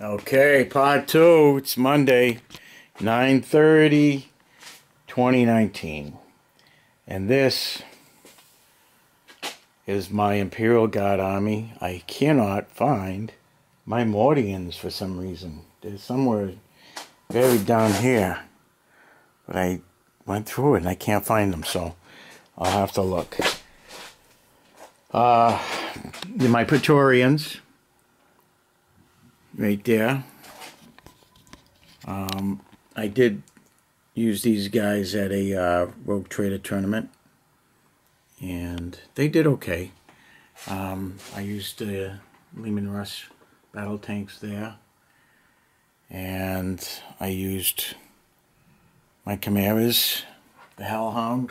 Okay, part 2. It's Monday, 9/30, 2019. And this is my Imperial Guard army. I cannot find my Mordians for some reason. They're somewhere buried down here. But I went through it and I can't find them, so I'll have to look. My Praetorians. Right there. I did use these guys at a Rogue Trader tournament, and they did okay. I used the Lehman Russ battle tanks there, and I used my Chimeras, the Hellhound,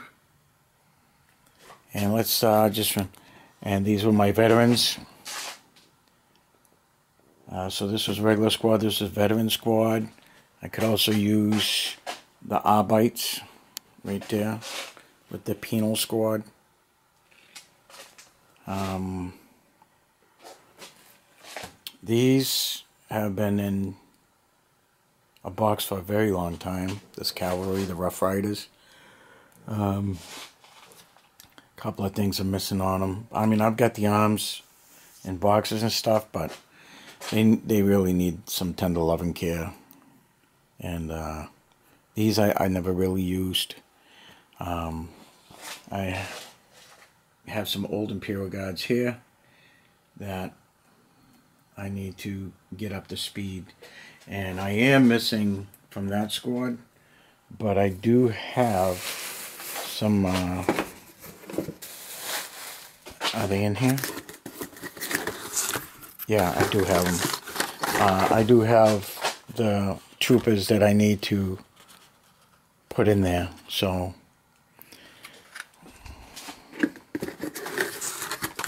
and let's and these were my veterans. So this was regular squad, this is veteran squad. I could also use the Arbites right there with the penal squad. These have been in a box for a very long time. This cavalry, the Rough Riders. Couple of things are missing on them. I mean, I've got the arms in boxes and stuff, but they really need some tender loving care. And these I never really used. I have some old Imperial Guards here that I need to get up to speed. And I am missing from that squad, but I do have some... are they in here? Yeah, I do have them. I do have the troopers that I need to put in there. So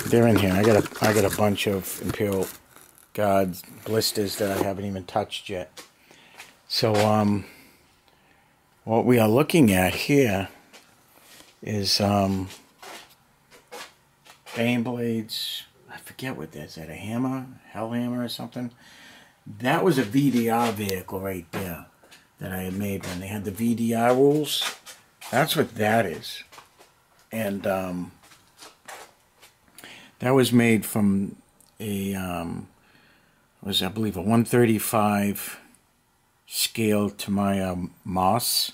they're in here. I got a bunch of Imperial Guards blisters that I haven't even touched yet. So what we are looking at here is Bane Blades. I forget what that is. That a hammer? Hell hammer or something? That was a VDR vehicle right there that I had made when they had the VDR rules. That's what that is. And that was made from a I believe a 135 scale to my Moss.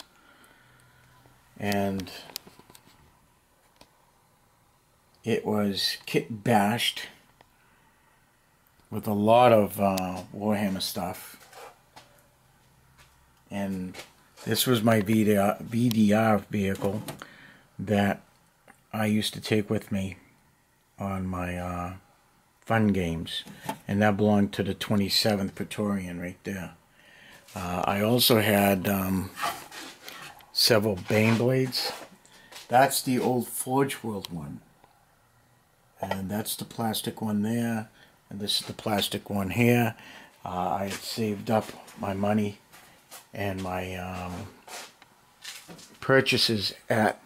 And it was kit bashed with a lot of Warhammer stuff. And this was my VDR vehicle that I used to take with me on my fun games. And that belonged to the 27th Praetorian right there. I also had several Bane Blades. That's the old Forge World one. And that's the plastic one there. And this is the plastic one here. I had saved up my money and my purchases at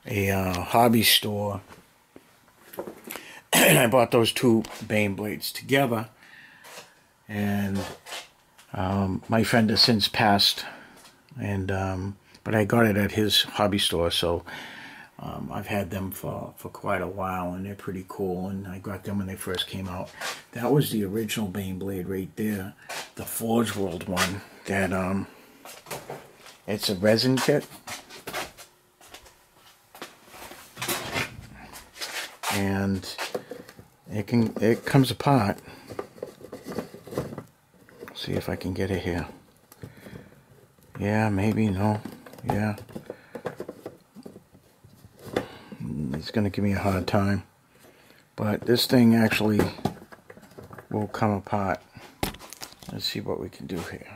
a hobby store. And I bought those two Bane Blades together. And my friend has since passed. And but I got it at his hobby store, so I've had them for quite a while, and they're pretty cool, and I got them when they first came out. That was the original Bane Blade right there, the Forge World one, that, it's a resin kit, and it comes apart. See if I can get it here. Yeah, maybe, no, yeah. It's going to give me a hard time. But this thing actually will come apart. Let's see what we can do here.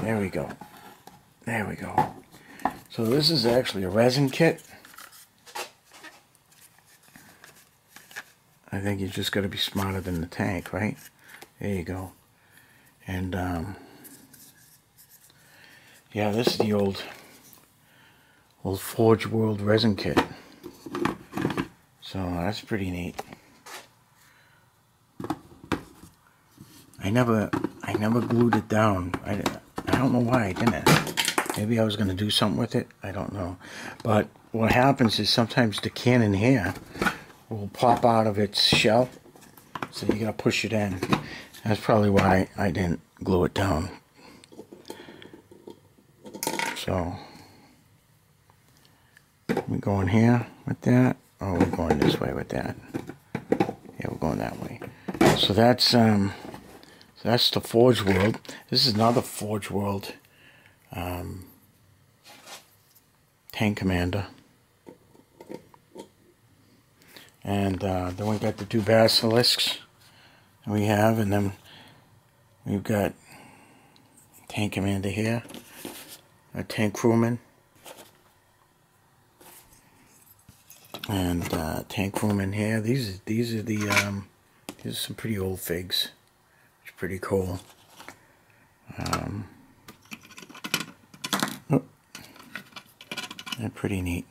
There we go. There we go. So this is actually a resin kit. I think you just got to be smarter than the tank, right? There you go. And yeah, this is the old Forge World resin kit. So that's pretty neat. I never glued it down. I don't know why I didn't. Maybe I was going to do something with it. I don't know. But what happens is sometimes the cannon here will pop out of its shell. So you got to push it in. That's probably why I didn't glue it down. So we going here with that. Oh, we're going this way with that. Yeah, we're going that way. So that's the Forge World. This is another Forge World tank commander. And then we got the two basilisks that we have, and then we've got tank commander here, a tank crewman, and tank crewman here. These are some pretty old figs. It's pretty cool. They're pretty neat.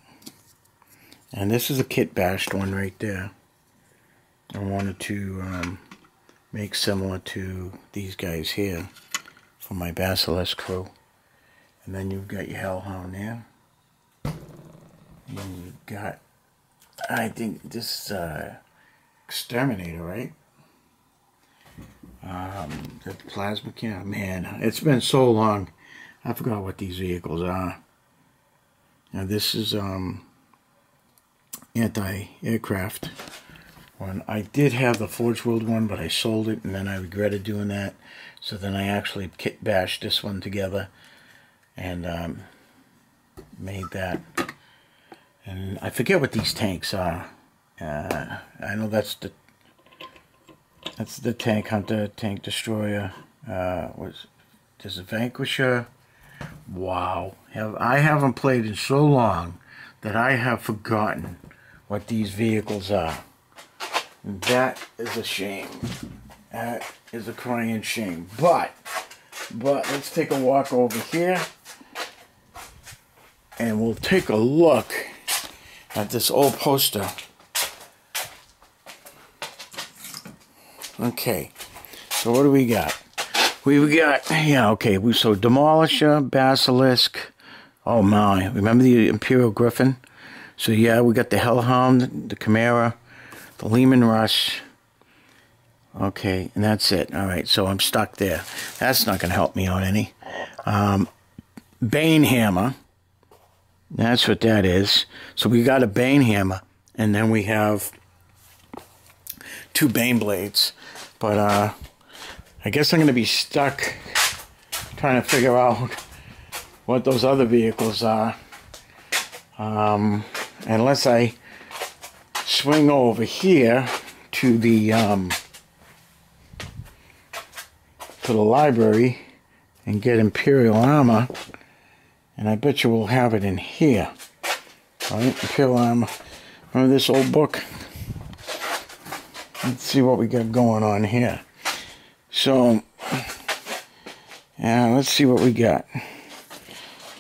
And this is a kit bashed one right there. I wanted to make similar to these guys here for my Basilisk crew. And then you've got your Hellhound there. And you've got, I think this Exterminator, right? The plasma cannon. Man, it's been so long. I forgot what these vehicles are. Now this is anti-aircraft one. I did have the Forge World one, but I sold it, and then I regretted doing that. So then I actually kit bashed this one together and made that. And I forget what these tanks are. I know that's the Tank Hunter, Tank Destroyer. There's a Vanquisher. Wow, I haven't played in so long that I have forgotten what these vehicles are. And that is a shame. That is a crying shame. But let's take a walk over here, and we'll take a look at this old poster. Okay, so what do we got? We got, yeah, okay, so Demolisher, Basilisk, oh my, remember the Imperial Griffin? So yeah, we got the Hellhound, the Chimera, the Lehman Rush. Okay, and that's it. Alright, so I'm stuck there. That's not going to help me out any. Bane Hammer. That's what that is. So we got a Bane Hammer, and then we have two Bane Blades. But I guess I'm going to be stuck trying to figure out what those other vehicles are. Unless I swing over here to the library and get Imperial Armor, and I bet you we'll have it in here. All right, Imperial Armor. Remember this old book? Let's see what we got going on here. So, yeah, let's see what we got.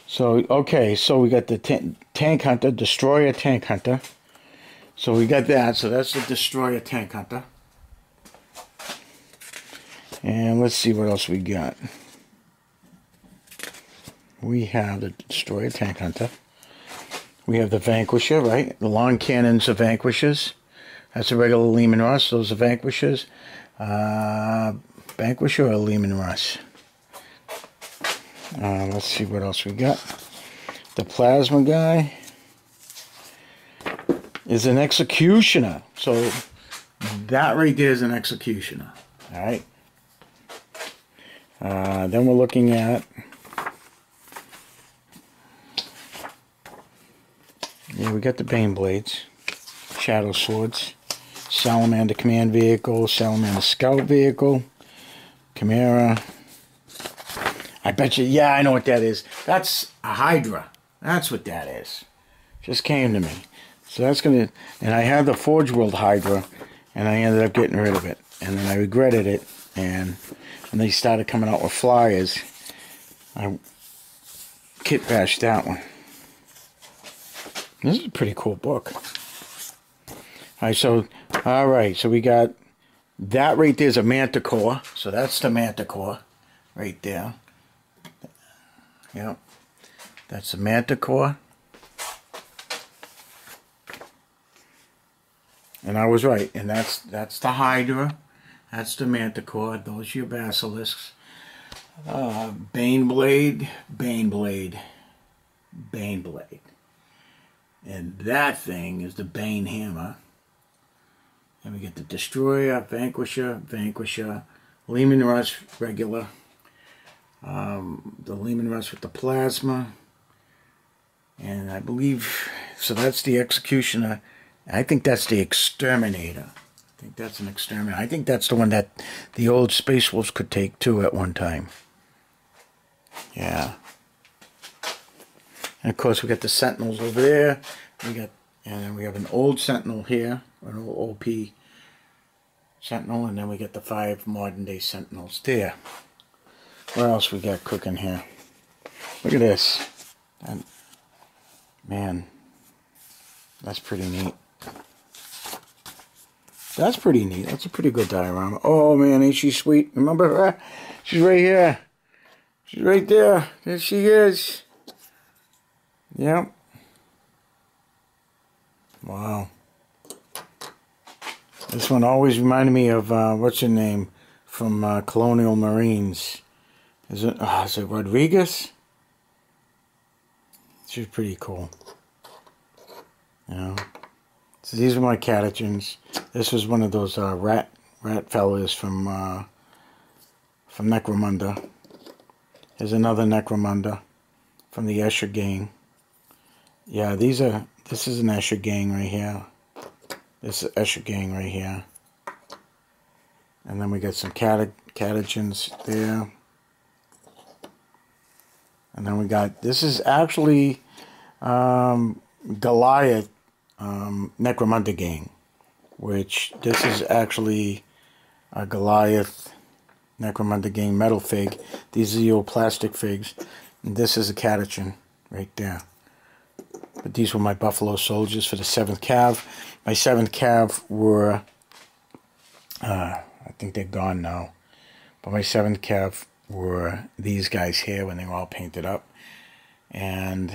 So, okay, so we got the Tank Hunter, Destroyer Tank Hunter. So we got that, so that's the Destroyer Tank Hunter. And let's see what else we got. We have the Destroyer Tank Hunter. We have the Vanquisher, right? The long cannons are Vanquishers. That's a regular Lehman Russ. Those are Vanquishers. Vanquisher or Lehman Russ. Let's see what else we got. The Plasma guy is an Executioner. So that right there is an Executioner. Alright. Then we're looking at, yeah, we got the Bane Blades, Shadow Swords, Salamander Command Vehicle, Salamander Scout Vehicle, Chimera. I bet you, yeah, I know what that is. That's a Hydra. That's what that is. Just came to me. So that's going to, and I had the Forge World Hydra, and I ended up getting rid of it. And then I regretted it, and when they started coming out with flyers, I kit bashed that one. This is a pretty cool book. Alright, so we got That right there is a manticore. So that's the manticore right there. Yep. That's the manticore. And I was right. And that's the Hydra. That's the manticore. Those are your basilisks. Bane Blade. Bane Blade. Bane Blade. And that thing is the Bane Hammer. And we get the Destroyer, Vanquisher, Vanquisher, Lehman Rush, regular. The Lehman Rush with the Plasma. And I believe, so that's the Executioner. I think that's the Exterminator. I think that's an Exterminator. I think that's the one that the old Space Wolves could take too at one time. Yeah. And of course we got the Sentinels over there. And then we have an old Sentinel here, an old OP Sentinel, and then we get the 5 modern day Sentinels there. What else we got cooking here? Look at this. And, man, that's pretty neat. That's pretty neat. That's a pretty good diorama. Oh man, ain't she sweet? Remember her? She's right here. She's right there. There she is. Yep. Wow. This one always reminded me of, what's her name? From Colonial Marines. Is it Rodriguez? She's pretty cool. You know. So these are my catagens. This was one of those rat fellas from Necromunda. Here's another Necromunda from the Escher gang. Yeah, this is an Escher gang right here. This is Escher gang right here. And then we got some catagens there. And then we got, this is actually Goliath Necromunda gang. Which, this is actually a Goliath Necromunda gang metal fig. These are the old plastic figs. And this is a catagen right there. But these were my Buffalo Soldiers for the 7th Cav. My 7th Cav were, I think they're gone now. But my 7th Cav were these guys here when they were all painted up. And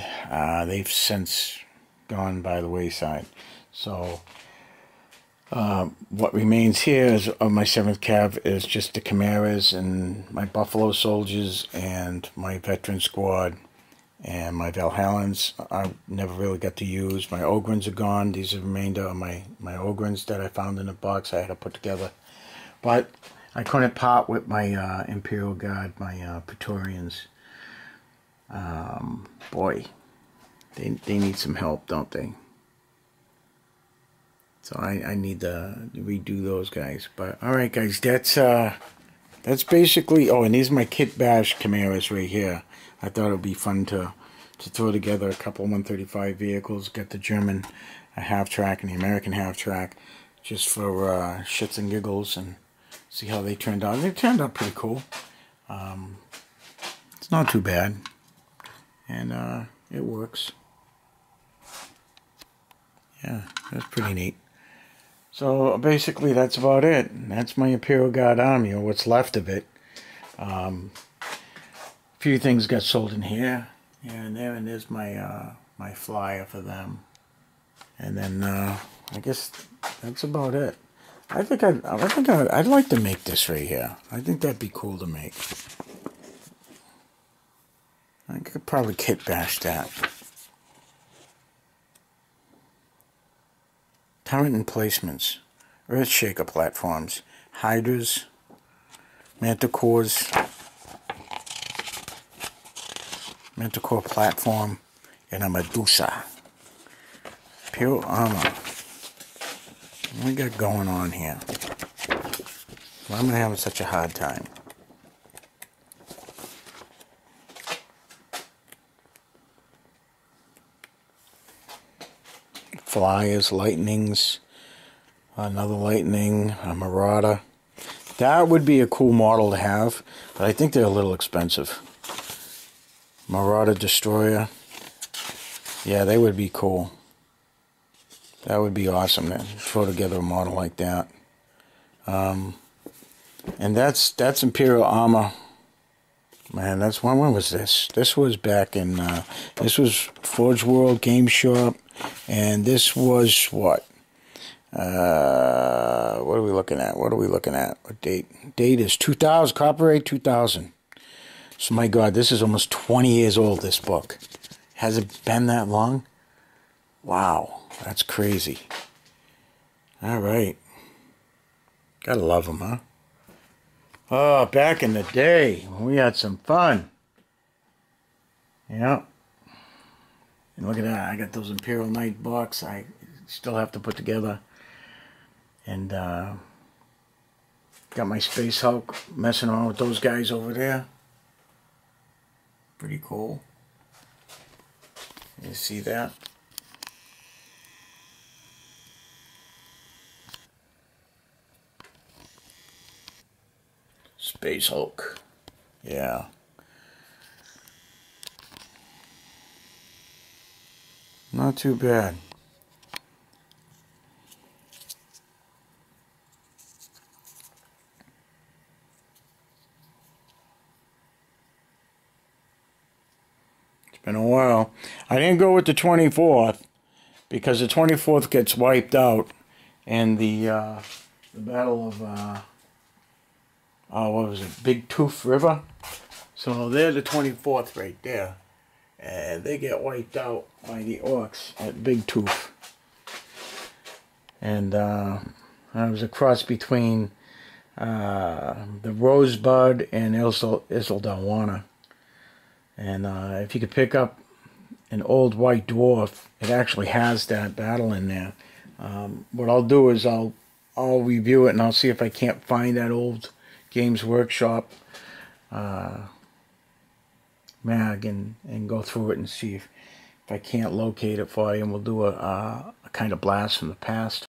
they've since gone by the wayside. So, what remains here is, of my 7th Cav is just the Chimeras and my Buffalo Soldiers and my Veteran Squad. And my Valhallans, I never really got to use. My Ogrins are gone. These are the remainder of my Ogrins that I found in a box I had to put together. But I couldn't part with my Imperial Guard, my Praetorians. Boy, they need some help, don't they? So I need to redo those guys. But alright guys, that's basically, oh, and these are my Kit Bash Chimeras right here. I thought it would be fun to throw together a couple 135 vehicles, get the German half-track and the American half-track, just for shits and giggles, and see how they turned out. They turned out pretty cool. It's not too bad, and it works. Yeah, that's pretty neat. So basically that's about it. That's my Imperial Guard army, or what's left of it. Few things got sold in here, and there's my my flyer for them, and then I guess that's about it. I think I'd like to make this right here. I think that'd be cool to make. I could probably kit bash that. Turret emplacements, Earthshaker platforms, Hydras, Manticores. Manticore platform, and a Medusa. Pure armor. What we got going on here? Why am I having such a hard time? Flyers, lightnings, another lightning, a Marauder. That would be a cool model to have, but I think they're a little expensive. Marauder Destroyer. Yeah, they would be cool. That would be awesome to throw together a model like that. And that's Imperial armor. Man, that's when was this? This was back in, this was Forge World Game Shop, and this was what? What are we looking at? What date? Date is 2000, copyright 2000. So my God, this is almost 20 years old, this book. Has it been that long? Wow, that's crazy. All right. Gotta love them, huh? Oh, back in the day, we had some fun. Yeah. And look at that, I got those Imperial Knight books I still have to put together. And got my Space Hulk messing around with those guys over there. Pretty cool. You see that? Space Hulk. Yeah. Not too bad. It's been a while. I didn't go with the 24th because the 24th gets wiped out, and the Battle of what was it? Big Tooth River. So they're the 24th right there. And they get wiped out by the orcs at Big Tooth. And I was a cross between the Rosebud and Isildalwana. And if you could pick up an old white dwarf, it actually has that battle in there. What I'll do is I'll review it, and I'll see if I can't find that old Games Workshop mag and go through it and see if I can't locate it for you, and we'll do a kind of blast from the past.